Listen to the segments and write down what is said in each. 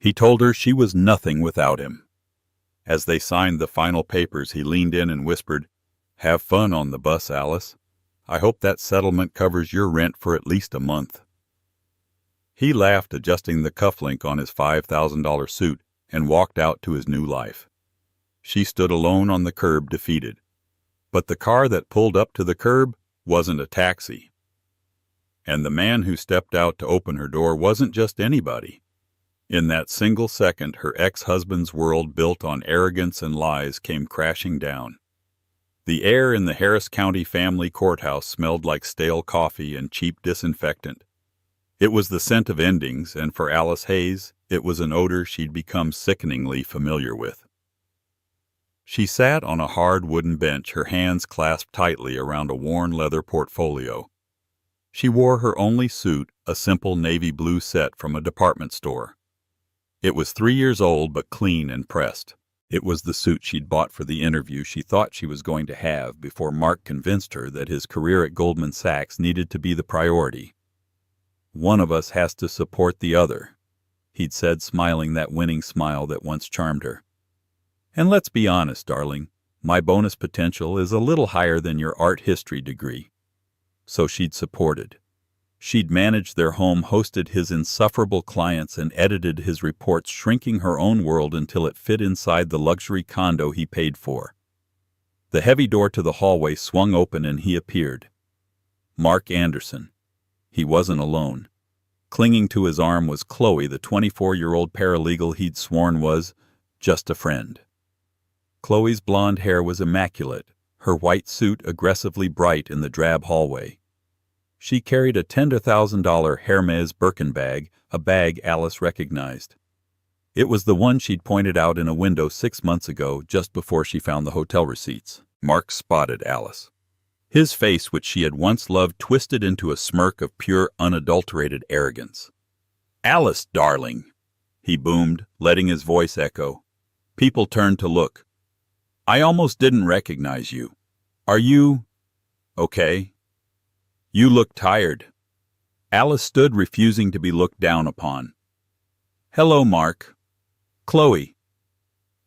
He told her she was nothing without him. As they signed the final papers, he leaned in and whispered, "Have fun on the bus, Alice. I hope that settlement covers your rent for at least a month." He laughed, adjusting the cufflink on his $5,000 suit, and walked out to his new life. She stood alone on the curb, defeated. But the car that pulled up to the curb wasn't a taxi. And the man who stepped out to open her door wasn't just anybody. In that single second, her ex-husband's world built on arrogance and lies came crashing down. The air in the Harris County family courthouse smelled like stale coffee and cheap disinfectant. It was the scent of endings, and for Alice Hayes, it was an odor she'd become sickeningly familiar with. She sat on a hard wooden bench, her hands clasped tightly around a worn leather portfolio. She wore her only suit, a simple navy blue set from a department store. It was 3 years old, but clean and pressed. It was the suit she'd bought for the interview she thought she was going to have before Mark convinced her that his career at Goldman Sachs needed to be the priority. "One of us has to support the other," he'd said, smiling that winning smile that once charmed her. "And let's be honest, darling, my bonus potential is a little higher than your art history degree." So she'd supported. She'd managed their home, hosted his insufferable clients, and edited his reports, shrinking her own world until it fit inside the luxury condo he paid for. The heavy door to the hallway swung open and he appeared. Mark Anderson. He wasn't alone. Clinging to his arm was Chloe, the 24-year-old paralegal he'd sworn was just a friend. Chloe's blonde hair was immaculate, her white suit aggressively bright in the drab hallway. She carried a $10,000 Hermes Birkin bag, a bag Alice recognized. It was the one she'd pointed out in a window 6 months ago, just before she found the hotel receipts. Mark spotted Alice. His face, which she had once loved, twisted into a smirk of pure, unadulterated arrogance. "Alice, darling," he boomed, letting his voice echo. People turned to look. "I almost didn't recognize you. Are you okay? You look tired." Alice stood, refusing to be looked down upon. "Hello, Mark. Chloe."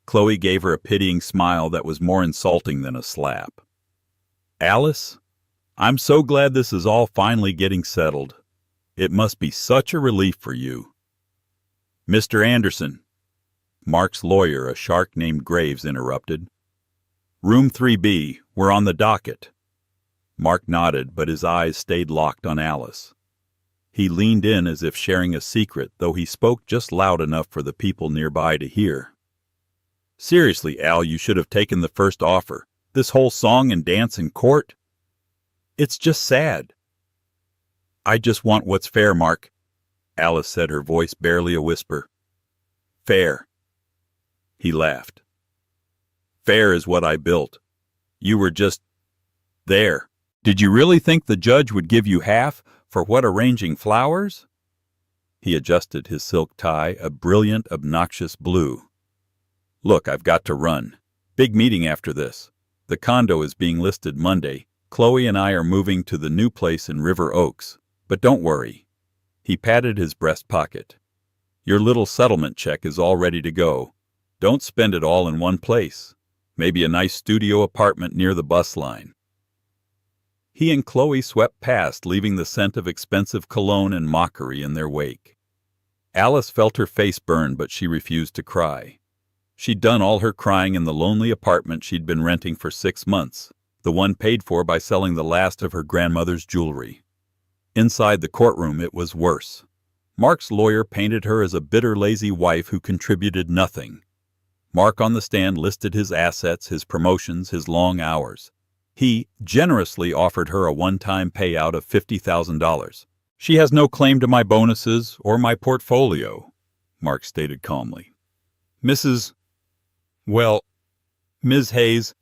Chloe gave her a pitying smile that was more insulting than a slap. "Alice, I'm so glad this is all finally getting settled. It must be such a relief for you." "Mr. Anderson," Mark's lawyer, a shark named Graves, interrupted. "Room 3B, we're on the docket." Mark nodded, but his eyes stayed locked on Alice. He leaned in as if sharing a secret, though he spoke just loud enough for the people nearby to hear. "Seriously, Al, you should have taken the first offer. This whole song and dance in court? It's just sad." "I just want what's fair, Mark," Alice said, her voice barely a whisper. "Fair." He laughed. "Fair is what I built. You were just there. Did you really think the judge would give you half for what, arranging flowers?" He adjusted his silk tie, a brilliant, obnoxious blue. "Look, I've got to run. Big meeting after this. The condo is being listed Monday. Chloe and I are moving to the new place in River Oaks. But don't worry." He patted his breast pocket. "Your little settlement check is all ready to go. Don't spend it all in one place. Maybe a nice studio apartment near the bus line." He and Chloe swept past, leaving the scent of expensive cologne and mockery in their wake. Alice felt her face burn, but she refused to cry. She'd done all her crying in the lonely apartment she'd been renting for 6 months, the one paid for by selling the last of her grandmother's jewelry. Inside the courtroom, it was worse. Mark's lawyer painted her as a bitter, lazy wife who contributed nothing. Mark on the stand listed his assets, his promotions, his long hours. He generously offered her a one-time payout of $50,000. "She has no claim to my bonuses or my portfolio," Mark stated calmly. Ms. Hayes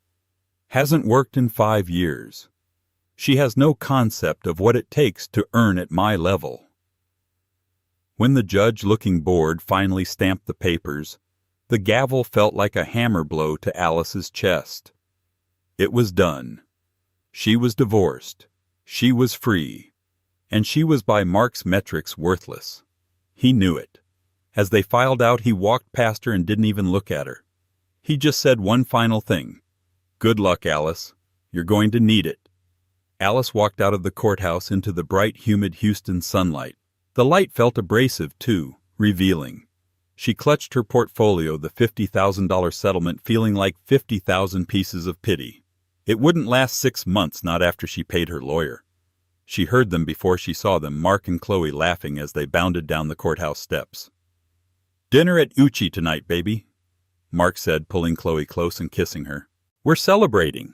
hasn't worked in 5 years. She has no concept of what it takes to earn at my level." When the judge, looking bored, finally stamped the papers, the gavel felt like a hammer blow to Alice's chest. It was done. She was divorced. She was free. And she was by Mark's metrics worthless. He knew it. As they filed out, he walked past her and didn't even look at her. He just said one final thing. "Good luck, Alice. You're going to need it." Alice walked out of the courthouse into the bright, humid Houston sunlight. The light felt abrasive, too, revealing. She clutched her portfolio, the $50,000 settlement feeling like 50,000 pieces of pity. It wouldn't last 6 months, not after she paid her lawyer. She heard them before she saw them, Mark and Chloe laughing as they bounded down the courthouse steps. "Dinner at Uchi tonight, baby," Mark said, pulling Chloe close and kissing her. "We're celebrating."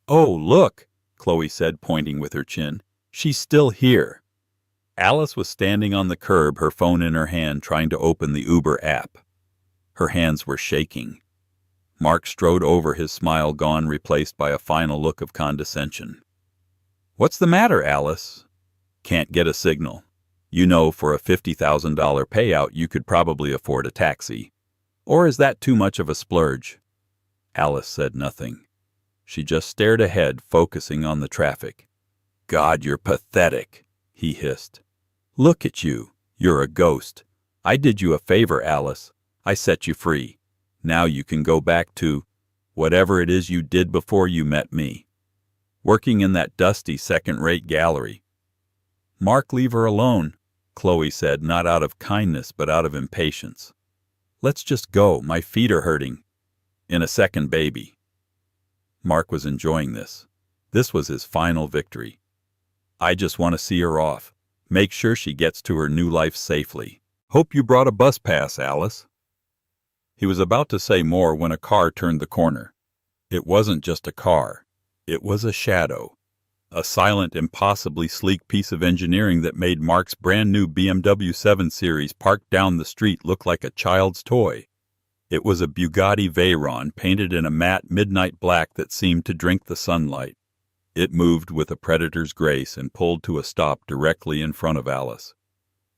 "Oh, look," Chloe said, pointing with her chin. "She's still here." Alice was standing on the curb, her phone in her hand, trying to open the Uber app. Her hands were shaking. Mark strode over, his smile gone, replaced by a final look of condescension. "What's the matter, Alice?" "Can't get a signal. You know, for a $50,000 payout, you could probably afford a taxi. Or is that too much of a splurge?" Alice said nothing. She just stared ahead, focusing on the traffic. "God, you're pathetic," he hissed. "Look at you. You're a ghost. I did you a favor, Alice. I set you free. Now you can go back to whatever it is you did before you met me. Working in that dusty second-rate gallery." "Mark, leave her alone," Chloe said, not out of kindness but out of impatience. "Let's just go. My feet are hurting." "In a second, baby." Mark was enjoying this. This was his final victory. "I just want to see her off. Make sure she gets to her new life safely. Hope you brought a bus pass, Alice." He was about to say more when a car turned the corner. It wasn't just a car. It was a shadow. A silent, impossibly sleek piece of engineering that made Mark's brand-new BMW 7 Series parked down the street look like a child's toy. It was a Bugatti Veyron painted in a matte midnight black that seemed to drink the sunlight. It moved with a predator's grace and pulled to a stop directly in front of Alice.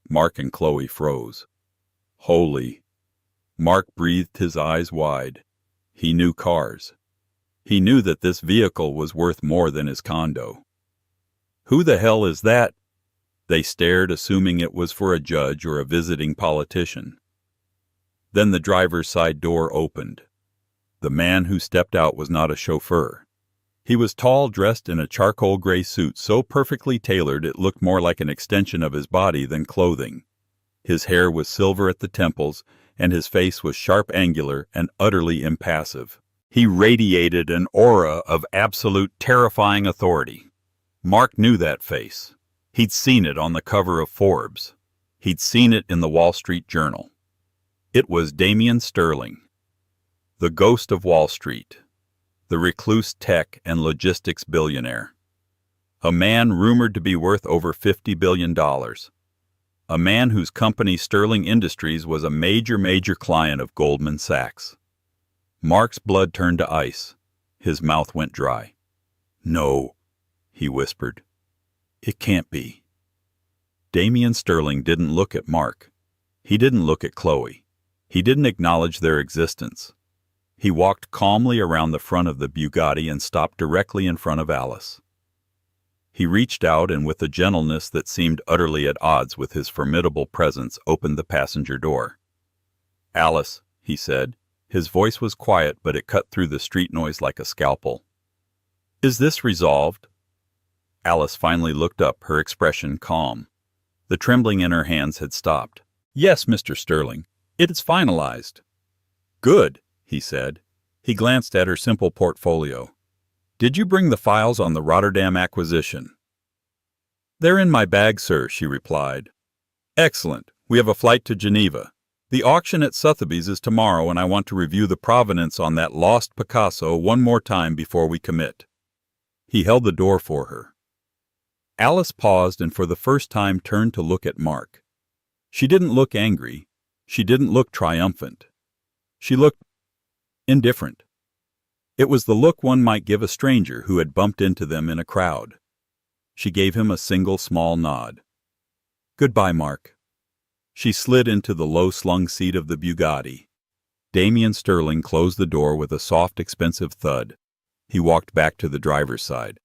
Mark and Chloe froze. Holy! Mark breathed, his eyes wide. He knew cars. He knew that this vehicle was worth more than his condo. "Who the hell is that?" They stared, assuming it was for a judge or a visiting politician. Then the driver's side door opened. The man who stepped out was not a chauffeur. He was tall, dressed in a charcoal gray suit so perfectly tailored it looked more like an extension of his body than clothing. His hair was silver at the temples, and his face was sharp, angular, and utterly impassive. He radiated an aura of absolute, terrifying authority. Mark knew that face. He'd seen it on the cover of Forbes. He'd seen it in the Wall Street Journal. It was Damian Sterling, the ghost of Wall Street, the recluse tech and logistics billionaire. A man rumored to be worth over $50 billion. A man whose company Sterling Industries was a major client of Goldman Sachs. Mark's blood turned to ice. His mouth went dry. "No," he whispered. "It can't be." Damian Sterling didn't look at Mark. He didn't look at Chloe. He didn't acknowledge their existence. He walked calmly around the front of the Bugatti and stopped directly in front of Alice. He reached out and, with a gentleness that seemed utterly at odds with his formidable presence, opened the passenger door. "Alice," he said. His voice was quiet, but it cut through the street noise like a scalpel. "Is this resolved?" Alice finally looked up, her expression calm. The trembling in her hands had stopped. "Yes, Mr. Sterling. It is finalized." "Good," he said. He glanced at her simple portfolio. "Did you bring the files on the Rotterdam acquisition?" "They're in my bag, sir," she replied. "Excellent. We have a flight to Geneva. The auction at Sotheby's is tomorrow, and I want to review the provenance on that lost Picasso one more time before we commit." He held the door for her. Alice paused and for the first time turned to look at Mark. She didn't look angry. She didn't look triumphant. She looked indifferent. It was the look one might give a stranger who had bumped into them in a crowd. She gave him a single small nod. "Goodbye, Mark." She slid into the low-slung seat of the Bugatti. Damian Sterling closed the door with a soft, expensive thud. He walked back to the driver's side.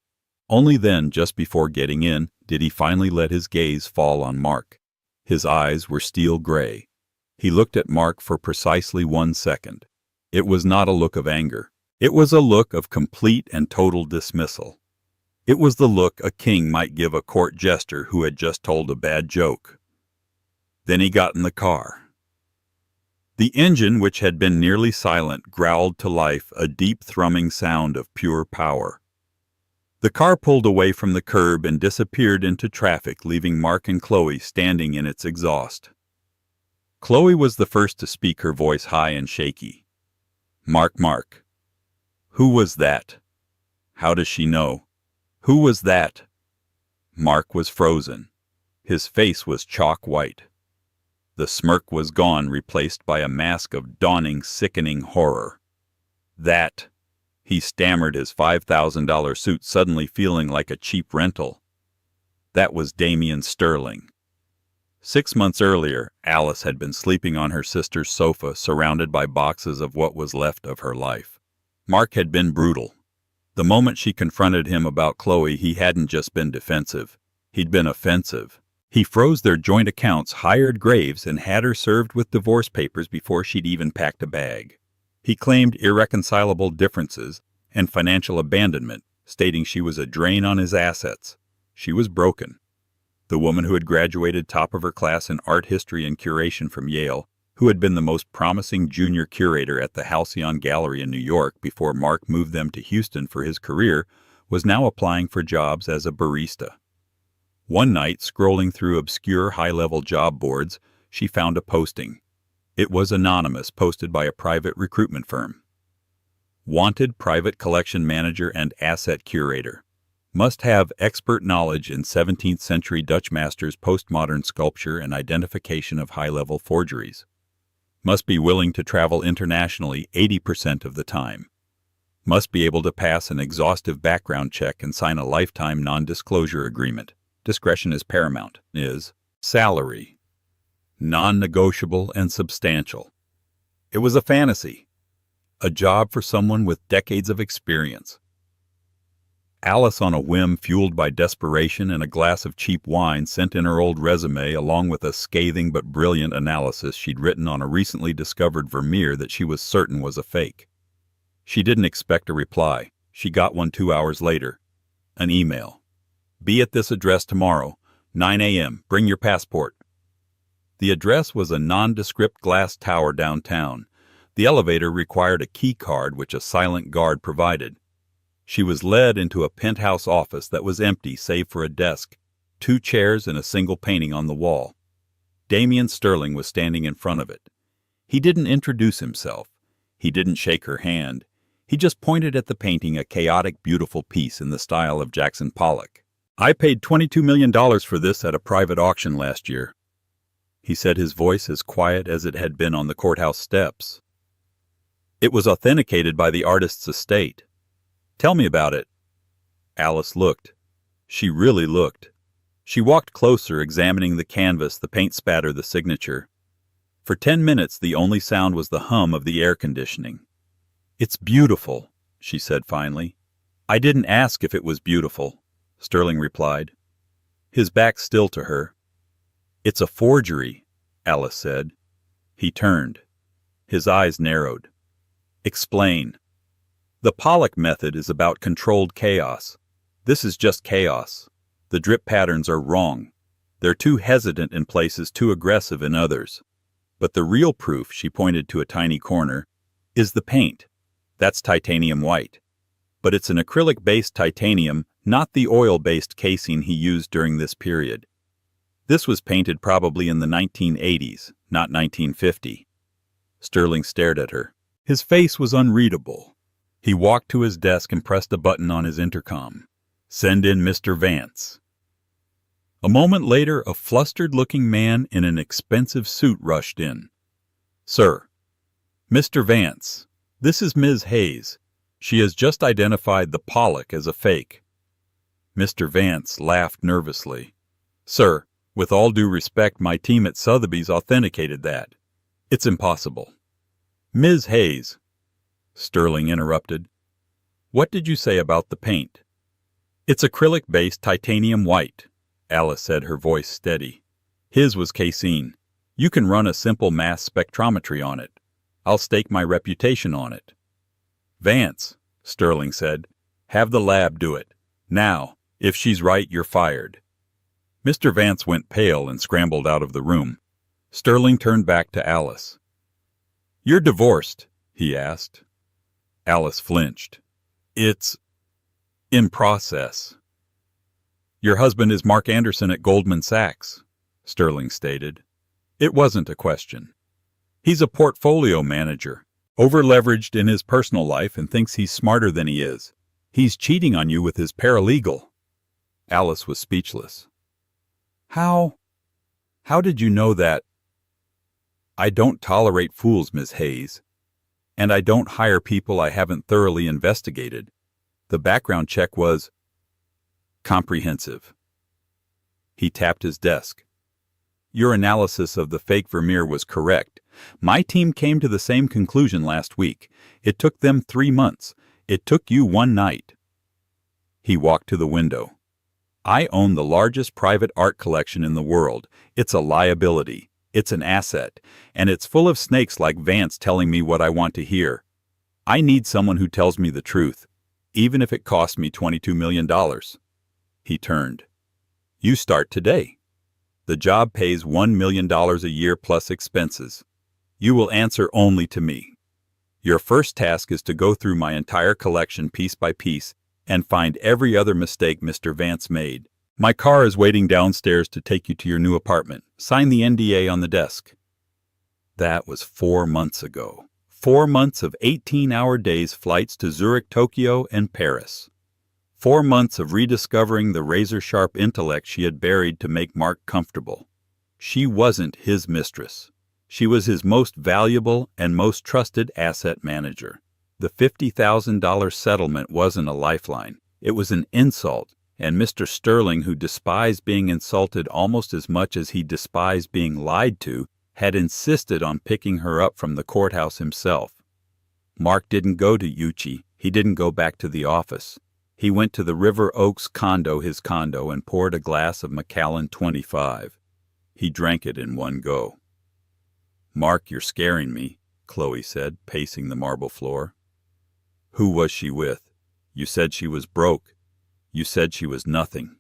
Only then, just before getting in, did he finally let his gaze fall on Mark. His eyes were steel gray. He looked at Mark for precisely 1 second. It was not a look of anger. It was a look of complete and total dismissal. It was the look a king might give a court jester who had just told a bad joke. Then he got in the car. The engine, which had been nearly silent, growled to life, a deep thrumming sound of pure power. The car pulled away from the curb and disappeared into traffic, leaving Mark and Chloe standing in its exhaust. Chloe was the first to speak, her voice high and shaky. Mark. Who was that? How does she know? Who was that? Mark was frozen. His face was chalk white. The smirk was gone, replaced by a mask of dawning, sickening horror. That, he stammered, his $5,000 suit suddenly feeling like a cheap rental. That was Damian Sterling. 6 months earlier, Alice had been sleeping on her sister's sofa, surrounded by boxes of what was left of her life. Mark had been brutal. The moment she confronted him about Chloe, he hadn't just been defensive. He'd been offensive. He froze their joint accounts, hired Graves, and had her served with divorce papers before she'd even packed a bag. He claimed irreconcilable differences and financial abandonment, stating she was a drain on his assets. She was broken. The woman who had graduated top of her class in art history and curation from Yale, who had been the most promising junior curator at the Halcyon Gallery in New York before Mark moved them to Houston for his career, was now applying for jobs as a barista. One night, scrolling through obscure high-level job boards, she found a posting. It was anonymous, posted by a private recruitment firm. Wanted private collection manager and asset curator. Must have expert knowledge in 17th century Dutch masters, postmodern sculpture, and identification of high-level forgeries. Must be willing to travel internationally 80% of the time. Must be able to pass an exhaustive background check and sign a lifetime non-disclosure agreement. Discretion is paramount. Is salary. Non-negotiable and substantial. It was a fantasy. A job for someone with decades of experience. Alice, on a whim fueled by desperation and a glass of cheap wine, sent in her old resume along with a scathing but brilliant analysis she'd written on a recently discovered Vermeer that she was certain was a fake. She didn't expect a reply. She got one 2 hours later. An email. Be at this address tomorrow, 9 a.m. Bring your passport. The address was a nondescript glass tower downtown. The elevator required a key card which a silent guard provided. She was led into a penthouse office that was empty save for a desk, 2 chairs, and a single painting on the wall. Damian Sterling was standing in front of it. He didn't introduce himself. He didn't shake her hand. He just pointed at the painting, a chaotic, beautiful piece in the style of Jackson Pollock. I paid $22 million for this at a private auction last year, he said, his voice as quiet as it had been on the courthouse steps. It was authenticated by the artist's estate. Tell me about it. Alice looked. She really looked. She walked closer, examining the canvas, the paint spatter, the signature. For 10 minutes, the only sound was the hum of the air conditioning. It's beautiful, she said finally. I didn't ask if it was beautiful, Sterling replied, his back still to her. It's a forgery, Alice said. He turned. His eyes narrowed. Explain. The Pollock method is about controlled chaos. This is just chaos. The drip patterns are wrong. They're too hesitant in places, too aggressive in others. But the real proof, she pointed to a tiny corner, is the paint. That's titanium white. But it's an acrylic-based titanium, not the oil-based casing he used during this period. This was painted probably in the 1980s, not 1950. Sterling stared at her. His face was unreadable. He walked to his desk and pressed a button on his intercom. Send in Mr. Vance. A moment later, a flustered-looking man in an expensive suit rushed in. Sir, Mr. Vance, this is Ms. Hayes. She has just identified the Pollock as a fake. Mr. Vance laughed nervously. Sir, with all due respect, my team at Sotheby's authenticated that. It's impossible. Ms. Hayes, Sterling interrupted. What did you say about the paint? It's acrylic-based titanium white, Alice said, her voice steady. His was casein. You can run a simple mass spectrometry on it. I'll stake my reputation on it." "Vance," Sterling said, "have the lab do it. Now, if she's right, you're fired." Mr. Vance went pale and scrambled out of the room. Sterling turned back to Alice. "You're divorced?" he asked. Alice flinched. "It's in process." "Your husband is Mark Anderson at Goldman Sachs," Sterling stated. It wasn't a question. "He's a portfolio manager, over-leveraged in his personal life and thinks he's smarter than he is. He's cheating on you with his paralegal." Alice was speechless. How did you know that?" "I don't tolerate fools, Miss Hayes. And I don't hire people I haven't thoroughly investigated. The background check was comprehensive." He tapped his desk. "Your analysis of the fake Vermeer was correct. My team came to the same conclusion last week. It took them 3 months. It took you 1 night." He walked to the window. "I own the largest private art collection in the world. It's a liability. It's an asset. And it's full of snakes like Vance telling me what I want to hear. I need someone who tells me the truth, even if it costs me $22 million. He turned. "You start today. The job pays $1 million a year plus expenses. You will answer only to me. Your first task is to go through my entire collection piece by piece and find every other mistake Mr. Vance made. My car is waiting downstairs to take you to your new apartment. Sign the NDA on the desk." That was 4 months ago. 4 months of 18-hour days flights to Zurich, Tokyo, and Paris. 4 months of rediscovering the razor-sharp intellect she had buried to make Mark comfortable. She wasn't his mistress. She was his most valuable and most trusted asset manager. The $50,000 settlement wasn't a lifeline. It was an insult, and Mr. Sterling, who despised being insulted almost as much as he despised being lied to, had insisted on picking her up from the courthouse himself. Mark didn't go to Uchi. He didn't go back to the office. He went to the River Oaks condo, his condo, and poured a glass of Macallan 25. He drank it in one go. "Mark, you're scaring me," Chloe said, pacing the marble floor. "Who was she with? You said she was broke. You said she was nothing."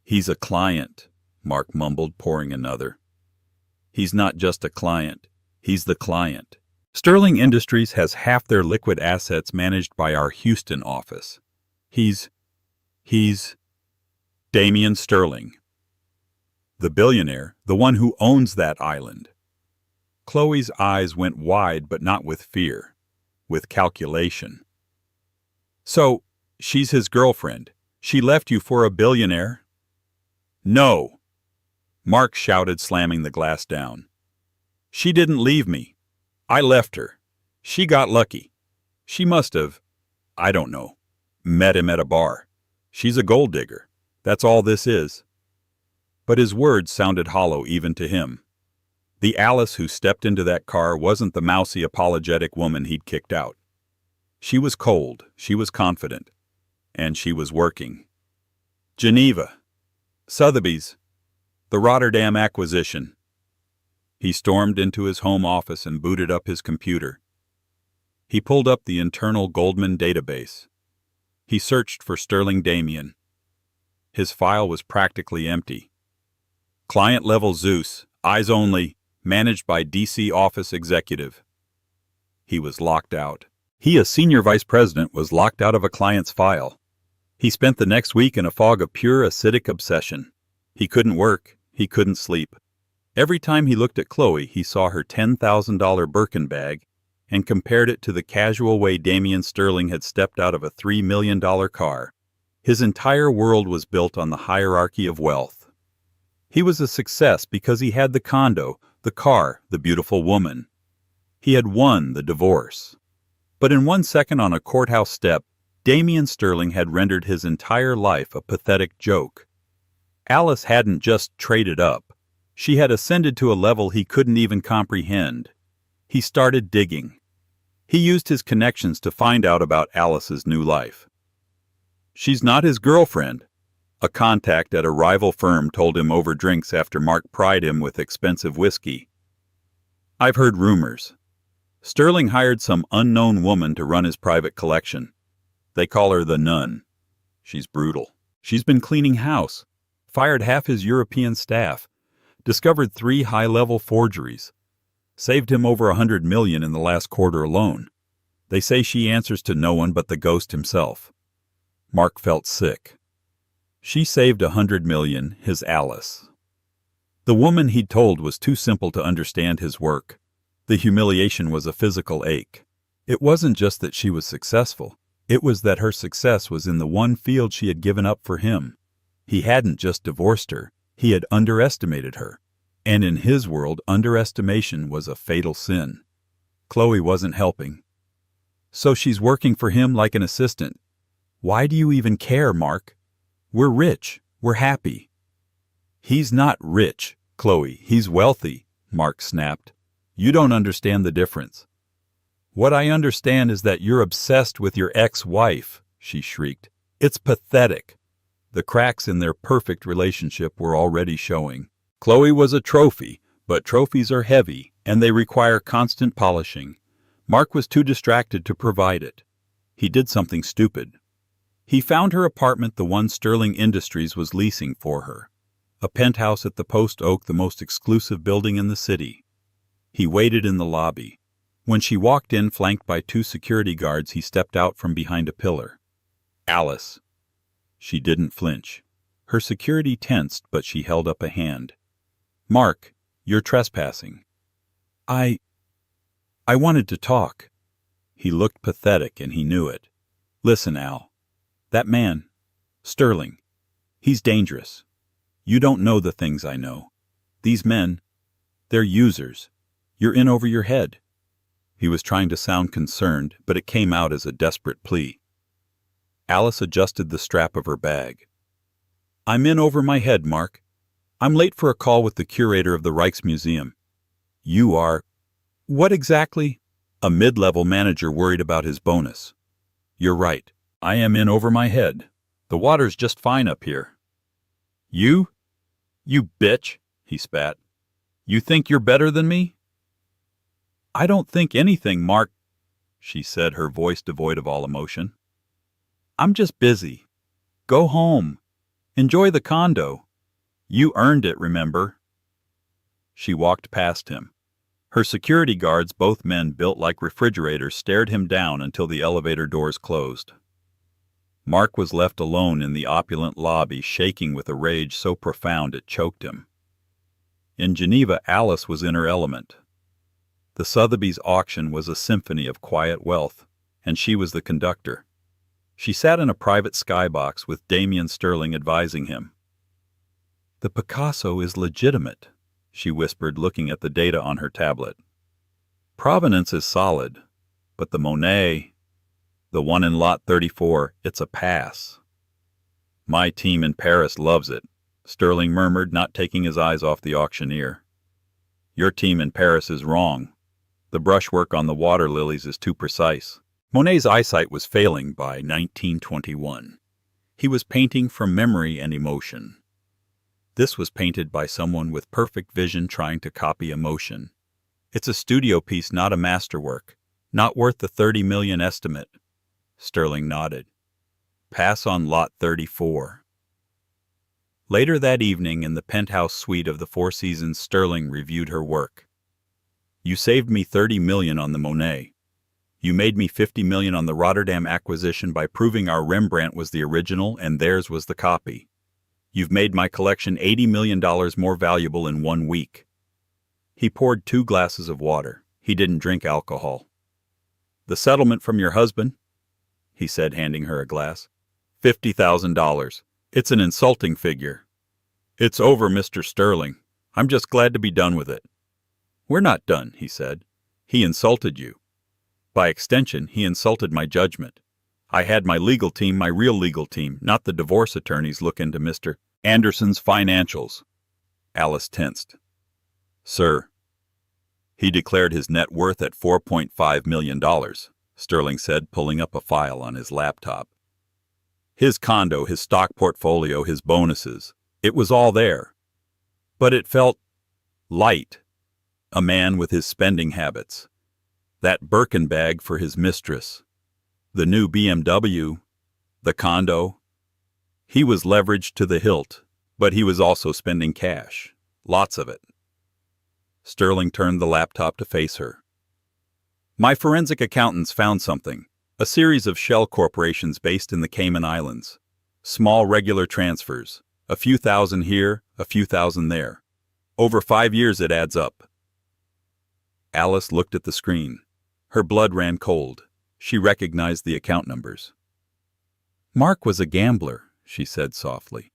"He's a client," Mark mumbled, pouring another. "He's not just a client. He's the client. Sterling Industries has half their liquid assets managed by our Houston office. He's Damian Sterling. The billionaire, the one who owns that island." Chloe's eyes went wide, but not with fear, with calculation. "So, she's his girlfriend. She left you for a billionaire?" "No!" Mark shouted, slamming the glass down. "She didn't leave me. I left her. She got lucky. She must have, I don't know, met him at a bar. She's a gold digger. That's all this is." But his words sounded hollow even to him. The Alice who stepped into that car wasn't the mousy, apologetic woman he'd kicked out. She was cold, she was confident, and she was working. "Geneva. Sotheby's. The Rotterdam acquisition." He stormed into his home office and booted up his computer. He pulled up the internal Goldman database. He searched for Sterling Damian. His file was practically empty. "Client level Zeus, eyes only, managed by DC office executive." He was locked out. He, a senior vice president, was locked out of a client's file. He spent the next week in a fog of pure acidic obsession. He couldn't work. He couldn't sleep. Every time he looked at Chloe, he saw her $10,000 Birkin bag and compared it to the casual way Damian Sterling had stepped out of a $3 million car. His entire world was built on the hierarchy of wealth. He was a success because he had the condo, the car, the beautiful woman. He had won the divorce. But in 1 second on a courthouse step, Damian Sterling had rendered his entire life a pathetic joke. Alice hadn't just traded up. She had ascended to a level he couldn't even comprehend. He started digging. He used his connections to find out about Alice's new life. "She's not his girlfriend." A contact at a rival firm told him over drinks after Mark pried him with expensive whiskey. I've heard rumors. Sterling hired some unknown woman to run his private collection. They call her the Nun. She's brutal. She's been cleaning house, fired half his European staff, discovered 3 high-level forgeries, saved him over $100 million in the last quarter alone. They say she answers to no one but the ghost himself. Mark felt sick. She saved $100 million, his Alice. The woman he'd told was too simple to understand his work. The humiliation was a physical ache. It wasn't just that she was successful. It was that her success was in the one field she had given up for him. He hadn't just divorced her, he had underestimated her. And in his world, underestimation was a fatal sin. Chloe wasn't helping. So she's working for him like an assistant. Why do you even care, Mark? We're rich. We're happy. He's not rich, Chloe. He's wealthy, Mark snapped. You don't understand the difference. What I understand is that you're obsessed with your ex-wife, she shrieked. It's pathetic. The cracks in their perfect relationship were already showing. Chloe was a trophy, but trophies are heavy, and they require constant polishing. Mark was too distracted to provide it. He did something stupid. He found her apartment the one Sterling Industries was leasing for her. A penthouse at the Post Oak, the most exclusive building in the city. He waited in the lobby. When she walked in, flanked by 2 security guards, he stepped out from behind a pillar. Alice. She didn't flinch. Her security tensed, but she held up a hand. Mark, you're trespassing. I wanted to talk. He looked pathetic, and he knew it. Listen, Al. That man, Sterling, he's dangerous. You don't know the things I know. These men, they're users. You're in over your head. He was trying to sound concerned, but it came out as a desperate plea. Alice adjusted the strap of her bag. I'm in over my head, Mark. I'm late for a call with the curator of the Rijksmuseum. You are... What exactly? A mid-level manager worried about his bonus. You're right. I am in over my head. The water's just fine up here. You? You bitch, he spat. You think you're better than me? I don't think anything, Mark, she said, her voice devoid of all emotion. I'm just busy. Go home. Enjoy the condo. You earned it, remember? She walked past him. Her security guards, both men built like refrigerators, stared him down until the elevator doors closed. Mark was left alone in the opulent lobby, shaking with a rage so profound it choked him. In Geneva, Alice was in her element. The Sotheby's auction was a symphony of quiet wealth, and she was the conductor. She sat in a private skybox with Damien Sterling advising him. The Picasso is legitimate, she whispered, looking at the data on her tablet. Provenance is solid, but the Monet, the one in lot 34, it's a pass. My team in Paris loves it, Sterling murmured, not taking his eyes off the auctioneer. Your team in Paris is wrong. The brushwork on the water lilies is too precise. Monet's eyesight was failing by 1921. He was painting from memory and emotion. This was painted by someone with perfect vision trying to copy emotion. It's a studio piece, not a masterwork. Not worth the $30 million estimate. Sterling nodded. Pass on lot 34. Later that evening, in the penthouse suite of the Four Seasons, Sterling reviewed her work. You saved me $30 million on the Monet. You made me $50 million on the Rotterdam acquisition by proving our Rembrandt was the original and theirs was the copy. You've made my collection $80 million more valuable in 1 week. He poured 2 glasses of water. He didn't drink alcohol. The settlement from your husband, he said, handing her a glass. $50,000. It's an insulting figure. It's over, Mr. Sterling. I'm just glad to be done with it. We're not done, he said. He insulted you. By extension, he insulted my judgment. I had my legal team, my real legal team, not the divorce attorneys, look into Mr. Anderson's financials. Alice tensed. Sir. He declared his net worth at $4.5 million, Sterling said, pulling up a file on his laptop. His condo, his stock portfolio, his bonuses. It was all there. But it felt light. A man with his spending habits. That Birkin bag for his mistress. The new BMW. The condo. He was leveraged to the hilt, but he was also spending cash. Lots of it. Sterling turned the laptop to face her. My forensic accountants found something. A series of shell corporations based in the Cayman Islands. Small regular transfers. A few thousand here, a few thousand there. Over 5 years it adds up. Alice looked at the screen. Her blood ran cold. She recognized the account numbers. Mark was a gambler, she said softly.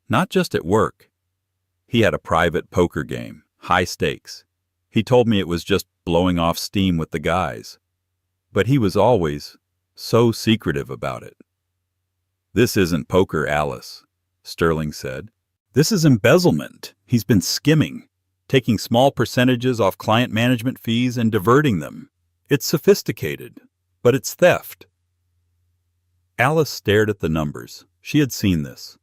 Not just at work. He had a private poker game, high stakes. He told me it was just blowing off steam with the guys. But he was always so secretive about it. This isn't poker, Alice, Sterling said. This is embezzlement. He's been skimming, taking small percentages off client management fees and diverting them. It's sophisticated, but it's theft. Alice stared at the numbers. She had seen this.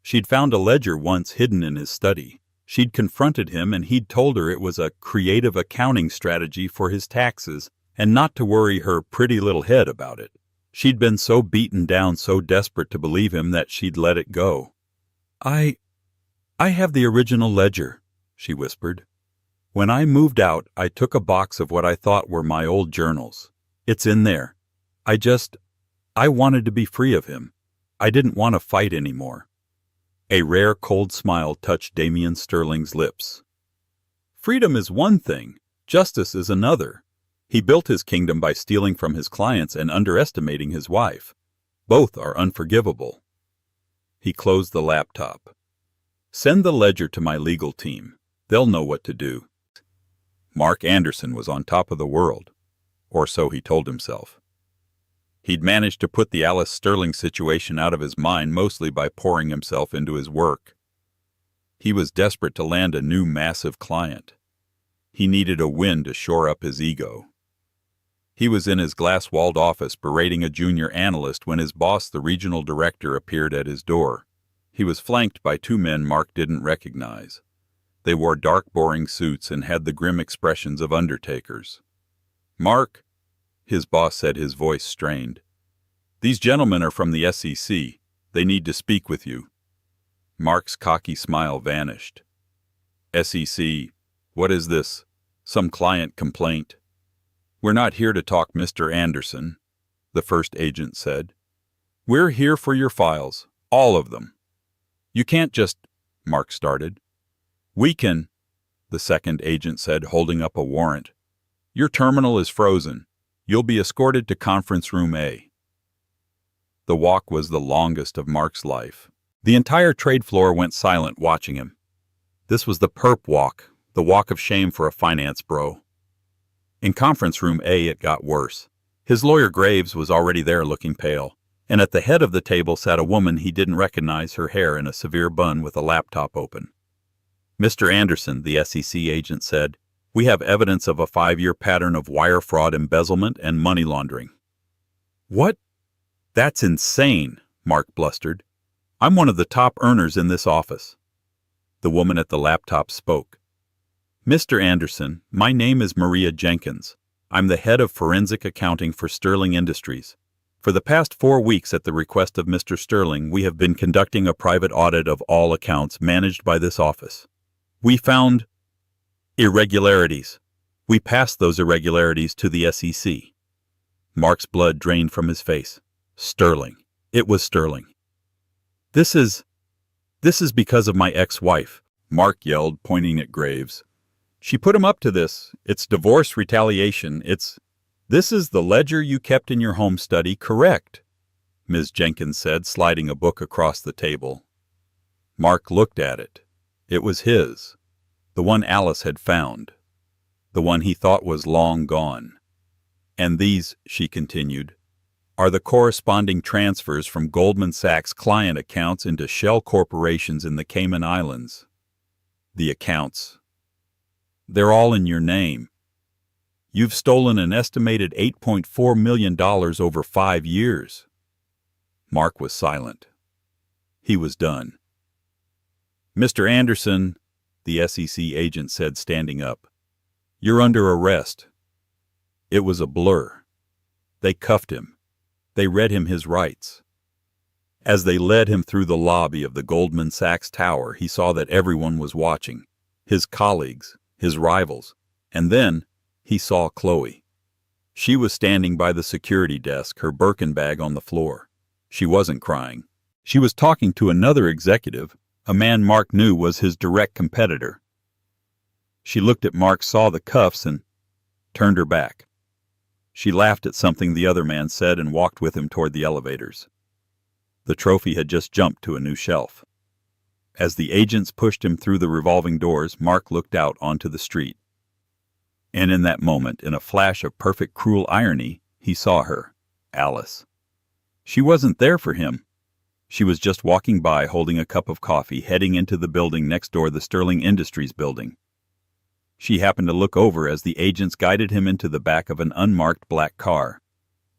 She'd found a ledger once hidden in his study. She'd confronted him and he'd told her it was a creative accounting strategy for his taxes and not to worry her pretty little head about it. She'd been so beaten down, so desperate to believe him that she'd let it go. I have the original ledger, she whispered. When I moved out, I took a box of what I thought were my old journals. It's in there. I wanted to be free of him. I didn't want to fight anymore. A rare cold smile touched Damien Sterling's lips. Freedom is one thing, justice is another. He built his kingdom by stealing from his clients and underestimating his wife. Both are unforgivable. He closed the laptop. Send the ledger to my legal team. They'll know what to do. Mark Anderson was on top of the world, or so he told himself. He'd managed to put the Alice Sterling situation out of his mind mostly by pouring himself into his work. He was desperate to land a new massive client. He needed a win to shore up his ego. He was in his glass-walled office berating a junior analyst when his boss, the regional director, appeared at his door. He was flanked by 2 men Mark didn't recognize. They wore dark, boring suits and had the grim expressions of undertakers. Mark, his boss said, his voice strained. These gentlemen are from the SEC. They need to speak with you. Mark's cocky smile vanished. SEC, what is this? Some client complaint? We're not here to talk, Mr. Anderson, the first agent said. We're here for your files, all of them. You can't just, Mark started. We can, the second agent said, holding up a warrant. Your terminal is frozen. You'll be escorted to conference room A. The walk was the longest of Mark's life. The entire trade floor went silent watching him. This was the perp walk, the walk of shame for a finance bro. In conference room A, it got worse. His lawyer Graves was already there looking pale, and at the head of the table sat a woman he didn't recognize, her hair in a severe bun with a laptop open. Mr. Anderson, the SEC agent said, we have evidence of a 5-year pattern of wire fraud, embezzlement, and money laundering. What? That's insane, Mark blustered. I'm one of the top earners in this office. The woman at the laptop spoke. Mr. Anderson, my name is Maria Jenkins. I'm the head of forensic accounting for Sterling Industries. For the past 4 weeks, at the request of Mr. Sterling, we have been conducting a private audit of all accounts managed by this office. We found irregularities. We passed those irregularities to the SEC. Mark's blood drained from his face. Sterling. It was Sterling. This is because of my ex-wife, Mark yelled, pointing at Graves. She put him up to this. It's divorce retaliation. This is the ledger you kept in your home study, correct? Ms. Jenkins said, sliding a book across the table. Mark looked at it. It was his. The one Alice had found. The one he thought was long gone. And these, she continued, are the corresponding transfers from Goldman Sachs client accounts into shell corporations in the Cayman Islands. The accounts. They're all in your name. You've stolen an estimated $8.4 million over 5 years. Mark was silent. He was done. "Mr. Anderson," the SEC agent said, standing up, "you're under arrest." It was a blur. They cuffed him. They read him his rights. As they led him through the lobby of the Goldman Sachs Tower, he saw that everyone was watching. His colleagues, his rivals, and then he saw Chloe. She was standing by the security desk, her Birkin bag on the floor. She wasn't crying. She was talking to another executive, a man Mark knew was his direct competitor. She looked at Mark, saw the cuffs, and turned her back. She laughed at something the other man said and walked with him toward the elevators. The trophy had just jumped to a new shelf. As the agents pushed him through the revolving doors, Mark looked out onto the street. And in that moment, in a flash of perfect cruel irony, he saw her, Alice. She wasn't there for him. She was just walking by, holding a cup of coffee, heading into the building next door, the Sterling Industries building. She happened to look over as the agents guided him into the back of an unmarked black car.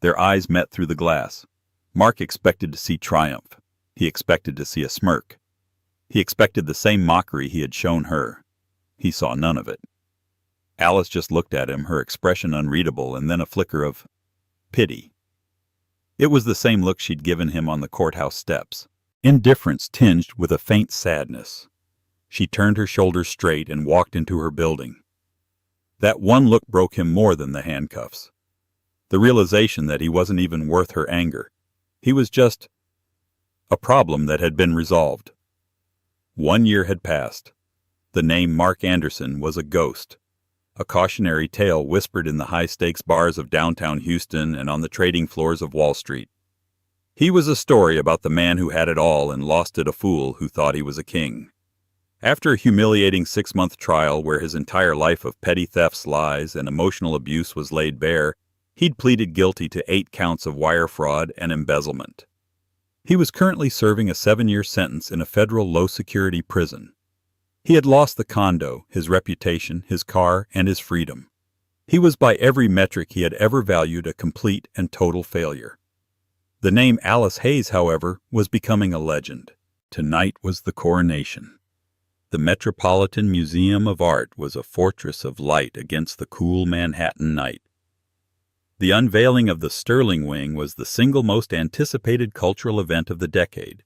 Their eyes met through the glass. Mark expected to see triumph. He expected to see a smirk. He expected the same mockery he had shown her. He saw none of it. Alice just looked at him, her expression unreadable, and then a flicker of pity. It was the same look she'd given him on the courthouse steps, indifference tinged with a faint sadness. She turned her shoulders straight and walked into her building. That one look broke him more than the handcuffs. The realization that he wasn't even worth her anger. He was just a problem that had been resolved. 1 year had passed. The name Mark Anderson was a ghost. A cautionary tale whispered in the high-stakes bars of downtown Houston and on the trading floors of Wall Street. He was a story about the man who had it all and lost it, a fool who thought he was a king. After a humiliating 6-month trial where his entire life of petty thefts, lies, and emotional abuse was laid bare, he'd pleaded guilty to 8 counts of wire fraud and embezzlement. He was currently serving a 7-year sentence in a federal low-security prison. He had lost the condo, his reputation, his car, and his freedom. He was by every metric he had ever valued a complete and total failure. The name Alice Hayes, however, was becoming a legend. Tonight was the coronation. The Metropolitan Museum of Art was a fortress of light against the cool Manhattan night. The unveiling of the Sterling Wing was the single most anticipated cultural event of the decade.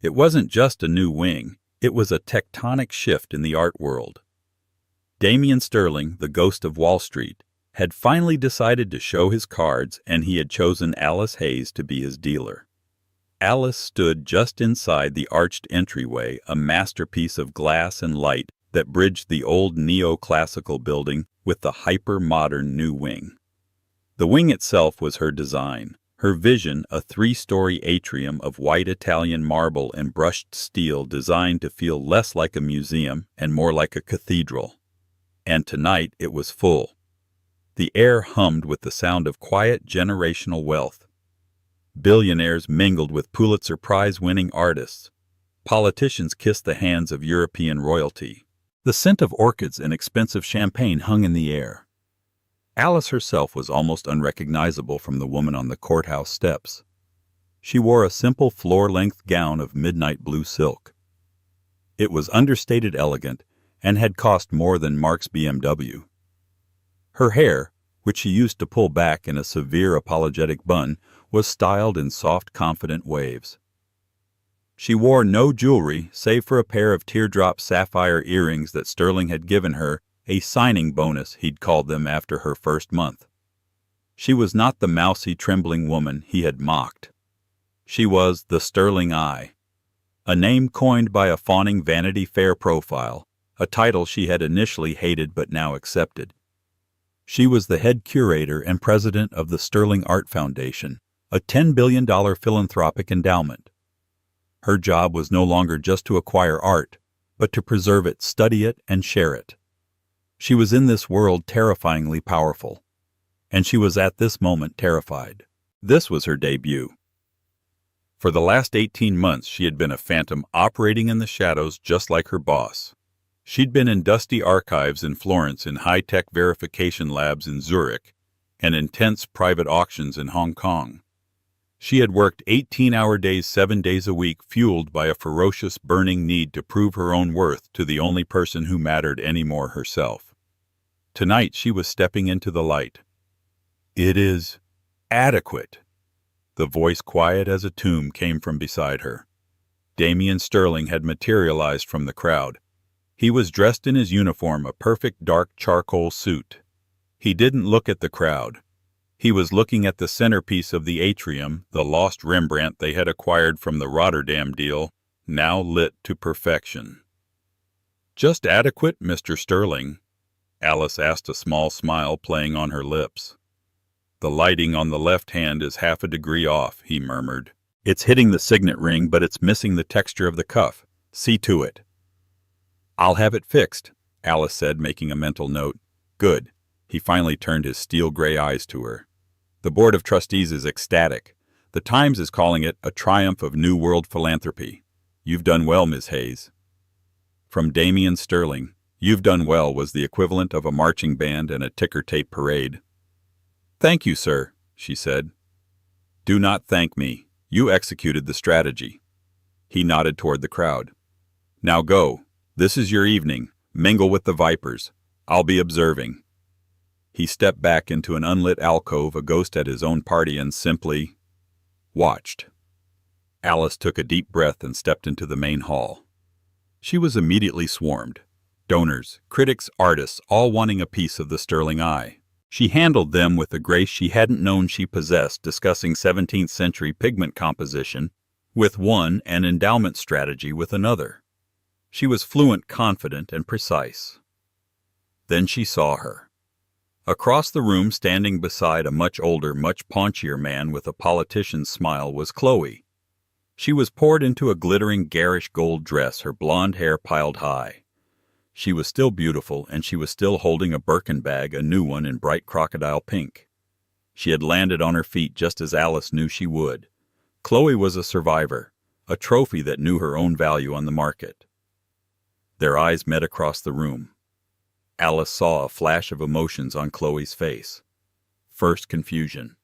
It wasn't just a new wing. It was a tectonic shift in the art world. Damian Sterling, the ghost of Wall Street, had finally decided to show his cards, and he had chosen Alice Hayes to be his dealer. Alice stood just inside the arched entryway, a masterpiece of glass and light that bridged the old neoclassical building with the hyper-modern new wing. The wing itself was her design. Her vision, a 3-story atrium of white Italian marble and brushed steel designed to feel less like a museum and more like a cathedral. And tonight it was full. The air hummed with the sound of quiet generational wealth. Billionaires mingled with Pulitzer Prize-winning artists. Politicians kissed the hands of European royalty. The scent of orchids and expensive champagne hung in the air. Alice herself was almost unrecognizable from the woman on the courthouse steps. She wore a simple floor-length gown of midnight blue silk. It was understated elegant and had cost more than Mark's BMW. Her hair, which she used to pull back in a severe apologetic bun, was styled in soft, confident waves. She wore no jewelry save for a pair of teardrop sapphire earrings that Sterling had given her, a signing bonus, he'd called them, after her first month. She was not the mousy, trembling woman he had mocked. She was the Sterling Eye, a name coined by a fawning Vanity Fair profile, a title she had initially hated but now accepted. She was the head curator and president of the Sterling Art Foundation, a $10 billion philanthropic endowment. Her job was no longer just to acquire art, but to preserve it, study it, and share it. She was in this world terrifyingly powerful, and she was at this moment terrified. This was her debut. For the last 18 months she had been a phantom operating in the shadows just like her boss. She'd been in dusty archives in Florence, in high-tech verification labs in Zurich, and intense private auctions in Hong Kong. She had worked 18-hour days 7 days a week, fueled by a ferocious, burning need to prove her own worth to the only person who mattered anymore, herself. Tonight she was stepping into the light. "It is adequate." The voice, quiet as a tomb, came from beside her. Damian Sterling had materialized from the crowd. He was dressed in his uniform, a perfect dark charcoal suit. He didn't look at the crowd. He was looking at the centerpiece of the atrium, the lost Rembrandt they had acquired from the Rotterdam deal, now lit to perfection. "Just adequate, Mr. Sterling?" Alice asked, a small smile playing on her lips. "The lighting on the left hand is half a degree off," he murmured. "It's hitting the signet ring, but it's missing the texture of the cuff. See to it." "I'll have it fixed," Alice said, making a mental note. "Good." He finally turned his steel-gray eyes to her. "The Board of Trustees is ecstatic. The Times is calling it a triumph of New World philanthropy. You've done well, Ms. Hayes." From Damian Sterling, "You've done well" was the equivalent of a marching band and a ticker-tape parade. "Thank you, sir," she said. "Do not thank me. You executed the strategy." He nodded toward the crowd. "Now go. This is your evening. Mingle with the vipers. I'll be observing." He stepped back into an unlit alcove, a ghost at his own party, and simply watched. Alice took a deep breath and stepped into the main hall. She was immediately swarmed. Donors, critics, artists, all wanting a piece of the Sterling eye. She handled them with a grace she hadn't known she possessed, discussing 17th century pigment composition with one and endowment strategy with another. She was fluent, confident, and precise. Then she saw her. Across the room, standing beside a much older, much paunchier man with a politician's smile, was Chloe. She was poured into a glittering, garish gold dress, her blonde hair piled high. She was still beautiful, and she was still holding a Birkin bag, a new one in bright crocodile pink. She had landed on her feet just as Alice knew she would. Chloe was a survivor, a trophy that knew her own value on the market. Their eyes met across the room. Alice saw a flash of emotions on Chloe's face. First confusion.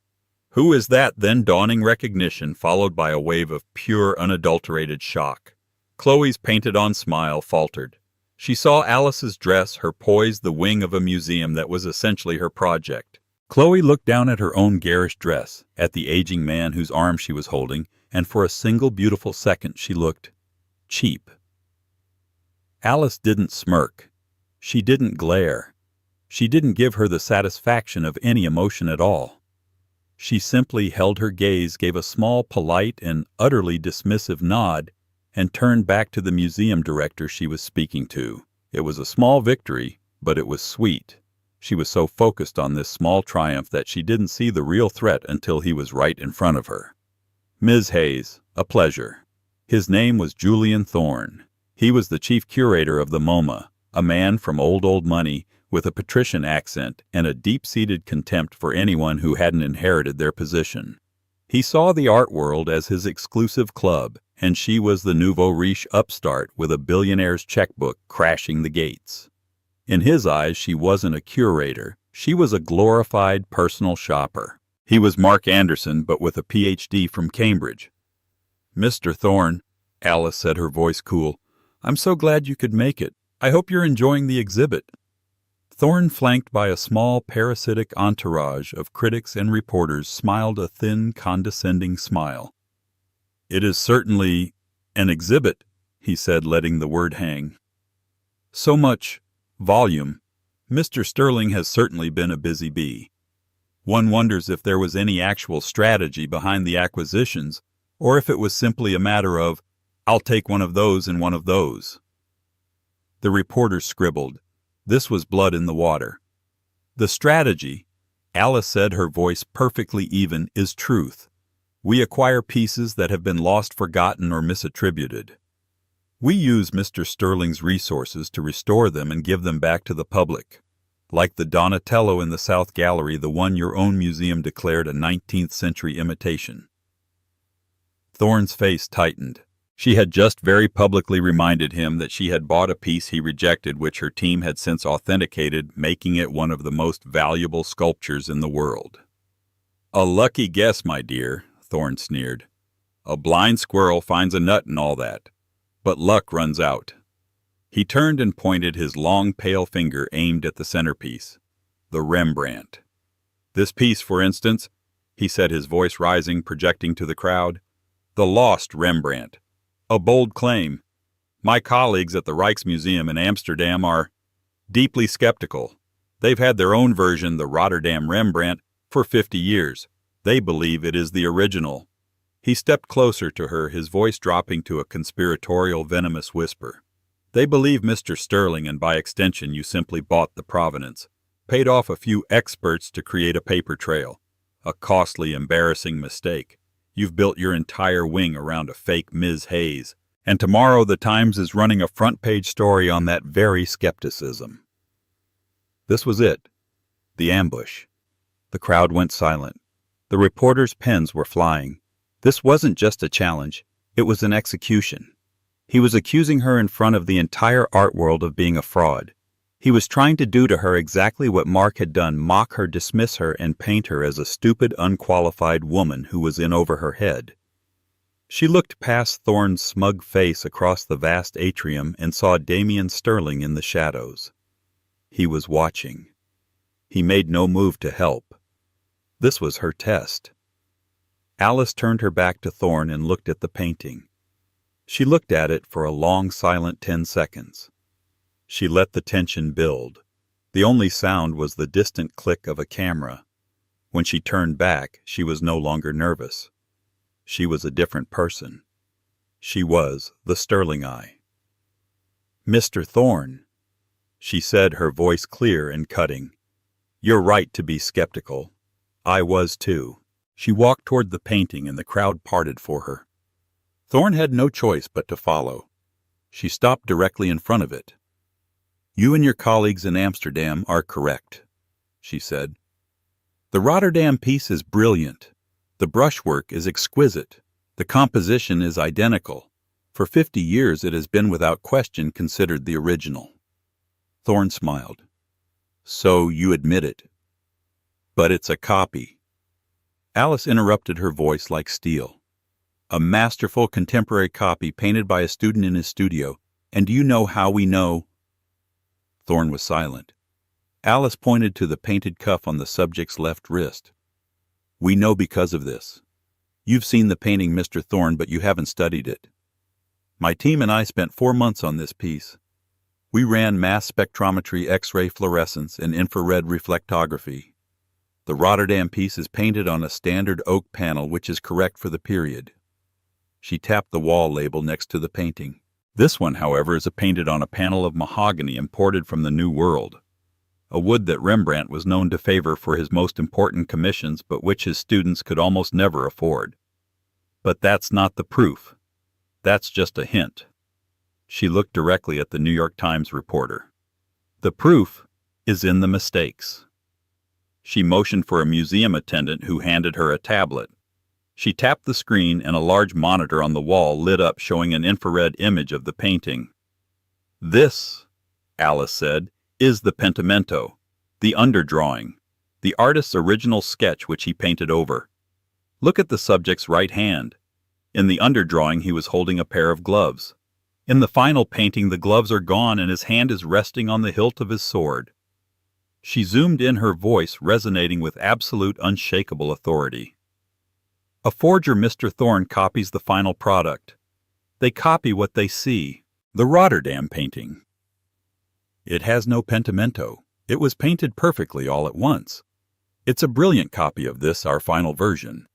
"Who is that?" Then dawning recognition, followed by a wave of pure, unadulterated shock. Chloe's painted-on smile faltered. She saw Alice's dress, her poise, the wing of a museum that was essentially her project. Chloe looked down at her own garish dress, at the aging man whose arm she was holding, and for a single beautiful second she looked cheap. Alice didn't smirk. She didn't glare. She didn't give her the satisfaction of any emotion at all. She simply held her gaze, gave a small, polite, and utterly dismissive nod, and turned back to the museum director she was speaking to. It was a small victory, but it was sweet. She was so focused on this small triumph that she didn't see the real threat until he was right in front of her. "Ms. Hayes, a pleasure." His name was Julian Thorne. He was the chief curator of the MoMA, a man from old money with a patrician accent and a deep-seated contempt for anyone who hadn't inherited their position. He saw the art world as his exclusive club, and she was the nouveau riche upstart with a billionaire's checkbook crashing the gates. In his eyes, she wasn't a curator. She was a glorified personal shopper. He was Mark Anderson, but with a Ph.D. from Cambridge. "Mr. Thorne," Alice said, her voice cool, "I'm so glad you could make it. I hope you're enjoying the exhibit." Thorne, flanked by a small parasitic entourage of critics and reporters, smiled a thin, condescending smile. "It is certainly an exhibit," he said, letting the word hang. "So much volume. Mr. Sterling has certainly been a busy bee. One wonders if there was any actual strategy behind the acquisitions, or if it was simply a matter of, 'I'll take one of those and one of those.'" The reporter scribbled. This was blood in the water. "The strategy," Alice said, her voice perfectly even, "is truth. We acquire pieces that have been lost, forgotten, or misattributed. We use Mr. Sterling's resources to restore them and give them back to the public. Like the Donatello in the South Gallery, the one your own museum declared a 19th century imitation." Thorne's face tightened. She had just very publicly reminded him that she had bought a piece he rejected, which her team had since authenticated, making it one of the most valuable sculptures in the world. "A lucky guess, my dear," Thorne sneered. "A blind squirrel finds a nut and all that. But luck runs out." He turned and pointed his long, pale finger aimed at the centerpiece, the Rembrandt. "This piece, for instance," he said, his voice rising, projecting to the crowd. "The lost Rembrandt. A bold claim. My colleagues at the Rijksmuseum in Amsterdam are deeply skeptical. They've had their own version, the Rotterdam Rembrandt, for 50 years. They believe it is the original." He stepped closer to her, his voice dropping to a conspiratorial, venomous whisper. "They believe, Mr. Sterling, and by extension you simply bought the provenance, paid off a few experts to create a paper trail. A costly, embarrassing mistake. You've built your entire wing around a fake Ms. Hayes, and tomorrow the Times is running a front-page story on that very skepticism." This was it. The ambush. The crowd went silent. The reporters' pens were flying. This wasn't just a challenge, it was an execution. He was accusing her in front of the entire art world of being a fraud. He was trying to do to her exactly what Mark had done, mock her, dismiss her, and paint her as a stupid, unqualified woman who was in over her head. She looked past Thorne's smug face across the vast atrium and saw Damian Sterling in the shadows. He was watching. He made no move to help. This was her test. Alice turned her back to Thorne and looked at the painting. She looked at it for a long, silent 10 seconds. She let the tension build. The only sound was the distant click of a camera. When she turned back, she was no longer nervous. She was a different person. She was the Sterling Eye. "Mr. Thorne," she said, her voice clear and cutting. "You're right to be skeptical. I was too." She walked toward the painting and the crowd parted for her. Thorne had no choice but to follow. She stopped directly in front of it. "You and your colleagues in Amsterdam are correct," she said. "The Rotterdam piece is brilliant. The brushwork is exquisite. The composition is identical. For 50 years it has been without question considered the original." Thorne smiled. "So you admit it. But it's a copy." Alice interrupted, her voice like steel. "A masterful contemporary copy painted by a student in his studio. And do you know how we know?" Thorne was silent. Alice pointed to the painted cuff on the subject's left wrist. "We know because of this. You've seen the painting, Mr. Thorne, but you haven't studied it. My team and I spent 4 months on this piece. We ran mass spectrometry, X-ray fluorescence, and infrared reflectography. The Rotterdam piece is painted on a standard oak panel, which is correct for the period." She tapped the wall label next to the painting. "This one, however, is painted on a panel of mahogany imported from the New World, a wood that Rembrandt was known to favor for his most important commissions, but which his students could almost never afford. But that's not the proof. That's just a hint." She looked directly at the New York Times reporter. "The proof is in the mistakes." She motioned for a museum attendant who handed her a tablet. She tapped the screen and a large monitor on the wall lit up, showing an infrared image of the painting. "This," Alice said, "is the pentimento, the underdrawing, the artist's original sketch which he painted over. Look at the subject's right hand. In the underdrawing he was holding a pair of gloves. In the final painting the gloves are gone and his hand is resting on the hilt of his sword." She zoomed in, her voice resonating with absolute, unshakable authority. "A forger, Mr. Thorne, copies the final product. They copy what they see. The Rotterdam painting. It has no pentimento. It was painted perfectly all at once. It's a brilliant copy of this, our final version."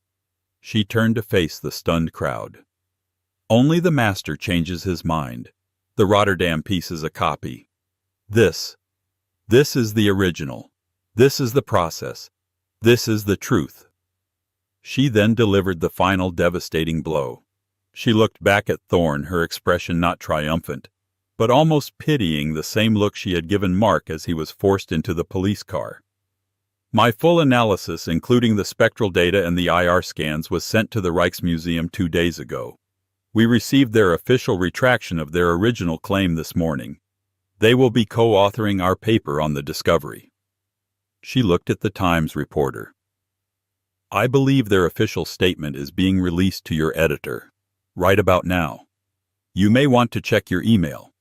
She turned to face the stunned crowd. "Only the master changes his mind. The Rotterdam piece is a copy. This is the original. This is the process. This is the truth." She then delivered the final devastating blow. She looked back at Thorne, her expression not triumphant, but almost pitying, the same look she had given Mark as he was forced into the police car. "My full analysis, including the spectral data and the IR scans, was sent to the Rijksmuseum 2 days ago. We received their official retraction of their original claim this morning. They will be co-authoring our paper on the discovery." She looked at the Times reporter. I believe their official statement is being released to your editor right about now. You may want to check your email.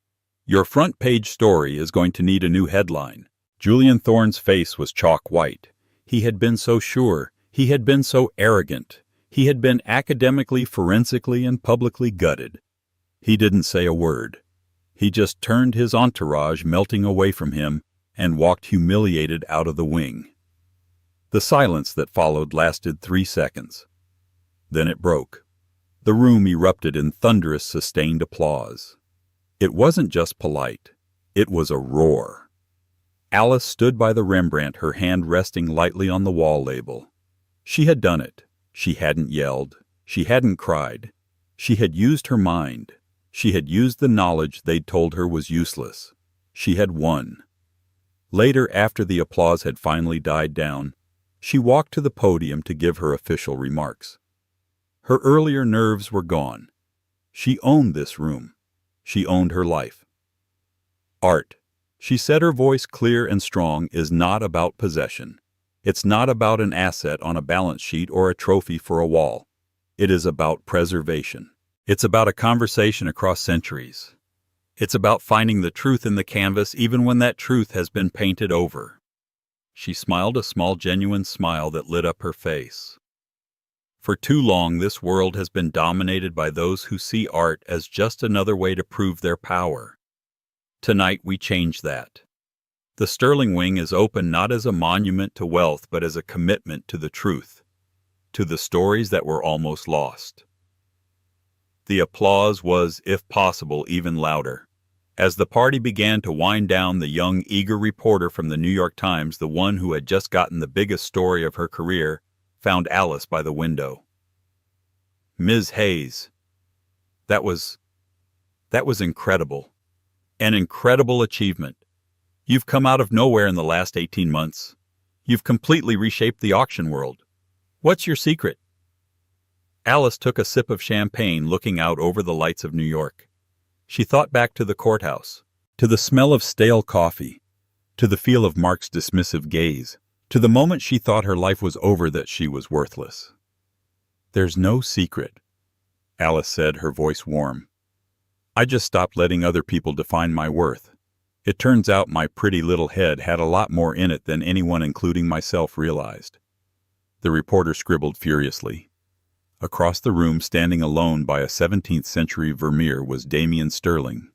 Your front page story is going to need a new headline. Julian Thorne's face was chalk white. He had been so sure. He had been so arrogant. He had been academically, forensically, and publicly gutted. He didn't say a word. He just turned his entourage melting away from him and walked humiliated out of the wing. The silence that followed lasted 3 seconds. Then it broke. The room erupted in thunderous, sustained applause. It wasn't just polite. It was a roar. Alice stood by the Rembrandt, her hand resting lightly on the wall label. She had done it. She hadn't yelled. She hadn't cried. She had used her mind. She had used the knowledge they'd told her was useless. She had won. Later, after the applause had finally died down, she walked to the podium to give her official remarks. Her earlier nerves were gone. She owned this room. She owned her life. Art, she said, her voice clear and strong, is not about possession. It's not about an asset on a balance sheet or a trophy for a wall. It is about preservation. It's about a conversation across centuries. It's about finding the truth in the canvas even when that truth has been painted over. She smiled a small, genuine smile that lit up her face. For too long, this world has been dominated by those who see art as just another way to prove their power. Tonight, we change that. The Sterling Wing is open not as a monument to wealth, but as a commitment to the truth, to the stories that were almost lost. The applause was, if possible, even louder. As the party began to wind down, the young, eager reporter from the New York Times, the one who had just gotten the biggest story of her career, found Alice by the window. "Ms. Hayes, that was incredible. An incredible achievement. You've come out of nowhere in the last 18 months. You've completely reshaped the auction world. What's your secret?" Alice took a sip of champagne, looking out over the lights of New York. She thought back to the courthouse, to the smell of stale coffee, to the feel of Mark's dismissive gaze, to the moment she thought her life was over, that she was worthless. "There's no secret," Alice said, her voice warm. "I just stopped letting other people define my worth. It turns out my pretty little head had a lot more in it than anyone, including myself, realized." The reporter scribbled furiously. Across the room, standing alone by a 17th-century Vermeer, was Damien Sterling.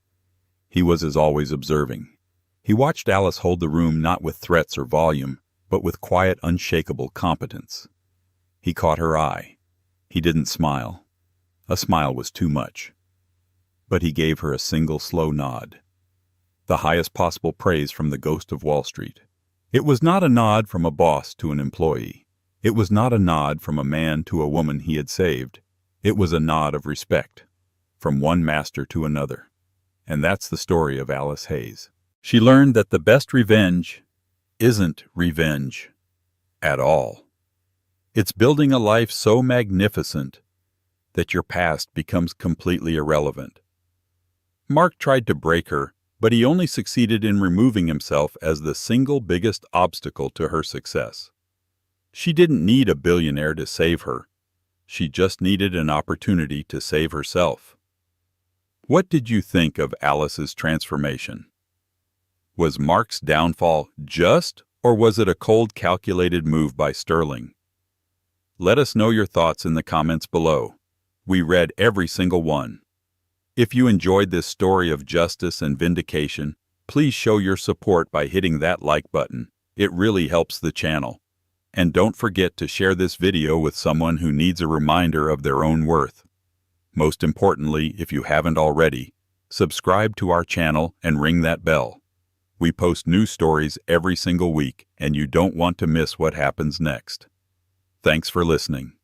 He was, as always, observing. He watched Alice hold the room not with threats or volume, but with quiet, unshakable competence. He caught her eye. He didn't smile. A smile was too much. But he gave her a single slow nod. The highest possible praise from the ghost of Wall Street. It was not a nod from a boss to an employee. It was not a nod from a man to a woman he had saved. It was a nod of respect, from one master to another. And that's the story of Alice Hayes. She learned that the best revenge isn't revenge at all. It's building a life so magnificent that your past becomes completely irrelevant. Mark tried to break her, but he only succeeded in removing himself as the single biggest obstacle to her success. She didn't need a billionaire to save her. She just needed an opportunity to save herself. What did you think of Alice's transformation? Was Mark's downfall just, or was it a cold, calculated move by Sterling? Let us know your thoughts in the comments below. We read every single one. If you enjoyed this story of justice and vindication, please show your support by hitting that like button. It really helps the channel. And don't forget to share this video with someone who needs a reminder of their own worth. Most importantly, if you haven't already, subscribe to our channel and ring that bell. We post new stories every single week, and you don't want to miss what happens next. Thanks for listening.